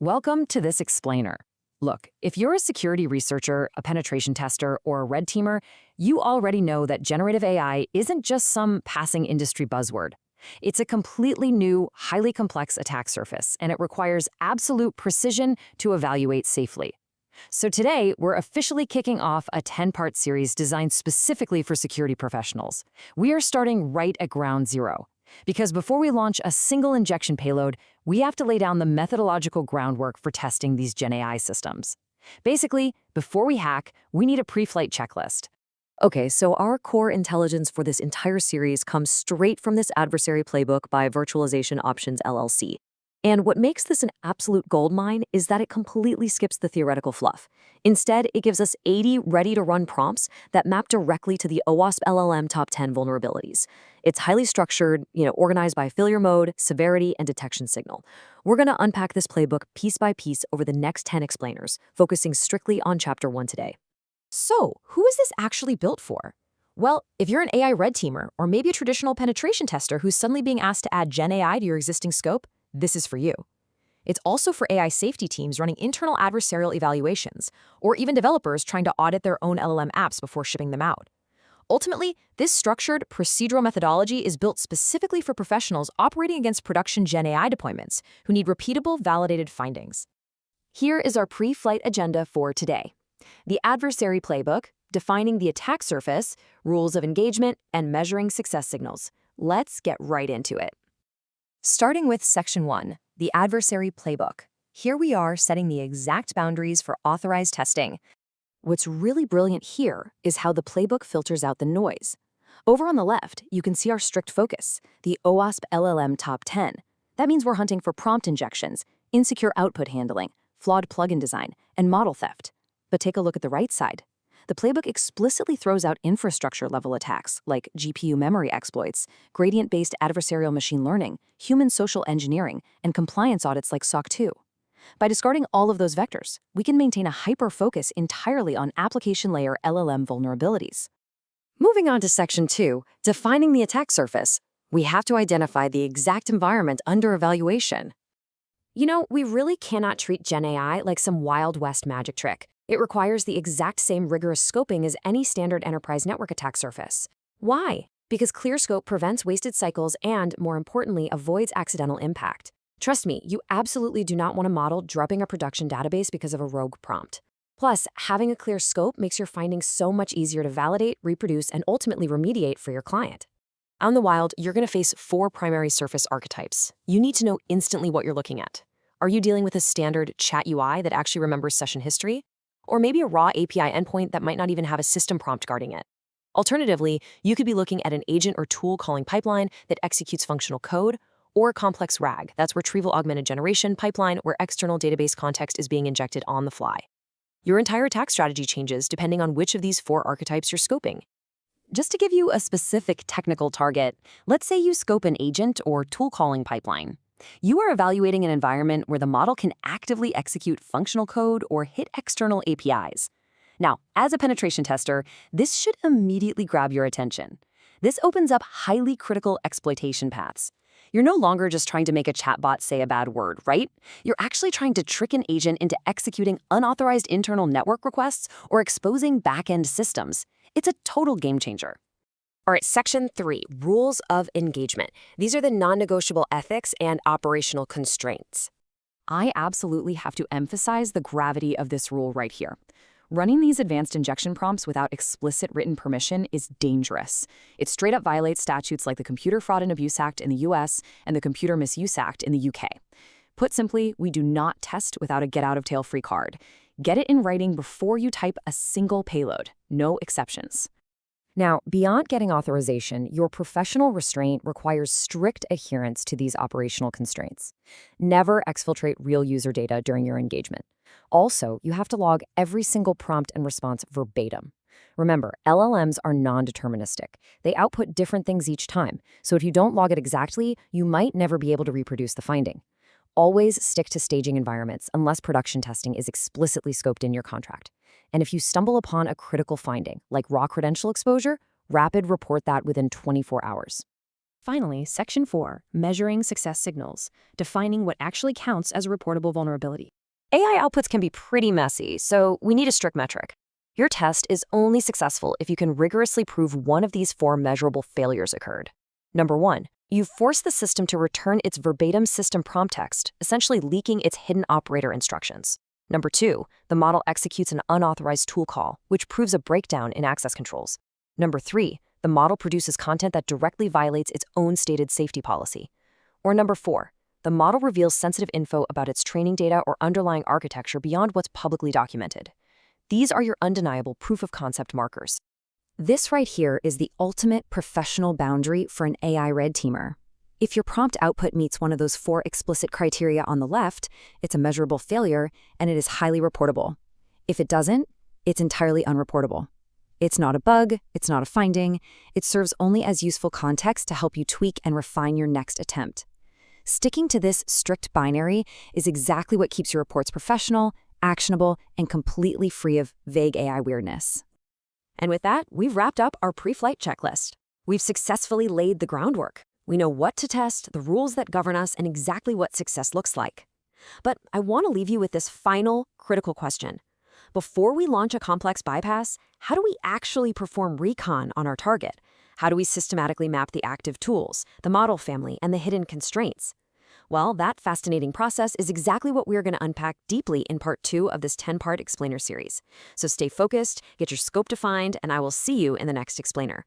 Welcome to this explainer. Look, if you're a security researcher, a penetration tester, or a red teamer, you already know that generative AI isn't just some passing industry buzzword. It's a completely new, highly complex attack surface, and it requires absolute precision to evaluate safely. So today, we're officially kicking off a 10-part series designed specifically for security professionals. We are starting right at ground zero. Because before we launch a single injection payload, we have to lay down the methodological groundwork for testing these Gen AI systems. Basically, before we hack, we need a pre-flight checklist. Okay, so our core intelligence for this entire series comes straight from this adversary playbook by Virtualization Options LLC. And what makes this an absolute goldmine is that it completely skips the theoretical fluff. Instead, it gives us 80 ready-to-run prompts that map directly to the OWASP LLM top 10 vulnerabilities. It's highly structured, organized by failure mode, severity, and detection signal. We're going to unpack this playbook piece by piece over the next 10 explainers, focusing strictly on Chapter 1 today. So, who is this actually built for? Well, if you're an AI red teamer, or maybe a traditional penetration tester who's suddenly being asked to add Gen AI to your existing scope, this is for you. It's also for AI safety teams running internal adversarial evaluations, or even developers trying to audit their own LLM apps before shipping them out. Ultimately, this structured, procedural methodology is built specifically for professionals operating against production Gen AI deployments who need repeatable, validated findings. Here is our pre-flight agenda for today. The adversary playbook, defining the attack surface, rules of engagement, and measuring success signals. Let's get right into it. Starting with Section 1, the adversary playbook. Here we are setting the exact boundaries for authorized testing. What's really brilliant here is how the playbook filters out the noise. Over on the left, you can see our strict focus, the OWASP LLM top 10. That means we're hunting for prompt injections, insecure output handling, flawed plugin design, and model theft. But take a look at the right side. The playbook explicitly throws out infrastructure-level attacks like GPU memory exploits, gradient-based adversarial machine learning, human social engineering, and compliance audits like SOC 2. By discarding all of those vectors, we can maintain a hyper-focus entirely on application layer LLM vulnerabilities. Moving on to Section 2, defining the attack surface, we have to identify the exact environment under evaluation. We really cannot treat Gen AI like some Wild West magic trick. It requires the exact same rigorous scoping as any standard enterprise network attack surface. Why? Because clear scope prevents wasted cycles and, more importantly, avoids accidental impact. Trust me, you absolutely do not want a model dropping a production database because of a rogue prompt. Plus, having a clear scope makes your findings so much easier to validate, reproduce, and ultimately remediate for your client. Out in the wild, you're going to face 4 primary surface archetypes. You need to know instantly what you're looking at. Are you dealing with a standard chat UI that actually remembers session history? Or maybe a raw API endpoint that might not even have a system prompt guarding it. Alternatively, you could be looking at an agent or tool calling pipeline that executes functional code, or a complex RAG, that's retrieval augmented generation pipeline where external database context is being injected on the fly. Your entire attack strategy changes depending on which of these 4 archetypes you're scoping. Just to give you a specific technical target, let's say you scope an agent or tool calling pipeline. You are evaluating an environment where the model can actively execute functional code or hit external APIs. Now, as a penetration tester, this should immediately grab your attention. This opens up highly critical exploitation paths. You're no longer just trying to make a chatbot say a bad word, right? You're actually trying to trick an agent into executing unauthorized internal network requests or exposing back-end systems. It's a total game changer. All right, Section 3, Rules of Engagement. These are the non-negotiable ethics and operational constraints. I absolutely have to emphasize the gravity of this rule right here. Running these advanced injection prompts without explicit written permission is dangerous. It straight up violates statutes like the Computer Fraud and Abuse Act in the US and the Computer Misuse Act in the UK. Put simply, we do not test without a get-out-of-jail-free card. Get it in writing before you type a single payload. No exceptions. Now, beyond getting authorization, your professional restraint requires strict adherence to these operational constraints. Never exfiltrate real user data during your engagement. Also, you have to log every single prompt and response verbatim. Remember, LLMs are non-deterministic. They output different things each time, so if you don't log it exactly, you might never be able to reproduce the finding. Always stick to staging environments unless production testing is explicitly scoped in your contract. And if you stumble upon a critical finding, like raw credential exposure, rapid report that within 24 hours. Finally, Section 4, Measuring Success Signals, defining what actually counts as a reportable vulnerability. AI outputs can be pretty messy, so we need a strict metric. Your test is only successful if you can rigorously prove one of these 4 measurable failures occurred. Number 1, you force the system to return its verbatim system prompt text, essentially leaking its hidden operator instructions. Number 2, the model executes an unauthorized tool call, which proves a breakdown in access controls. Number 3, the model produces content that directly violates its own stated safety policy. Or number 4, the model reveals sensitive info about its training data or underlying architecture beyond what's publicly documented. These are your undeniable proof-of-concept markers. This right here is the ultimate professional boundary for an AI red teamer. If your prompt output meets one of those 4 explicit criteria on the left, it's a measurable failure and it is highly reportable. If it doesn't, it's entirely unreportable. It's not a bug, it's not a finding, it serves only as useful context to help you tweak and refine your next attempt. Sticking to this strict binary is exactly what keeps your reports professional, actionable, and completely free of vague AI weirdness. And with that, we've wrapped up our pre-flight checklist. We've successfully laid the groundwork. We know what to test, the rules that govern us, and exactly what success looks like. But I want to leave you with this final, critical question. Before we launch a complex bypass, how do we actually perform recon on our target? How do we systematically map the active tools, the model family, and the hidden constraints? Well, that fascinating process is exactly what we're going to unpack deeply in part 2 of this 10-part explainer series. So stay focused, get your scope defined, and I will see you in the next explainer.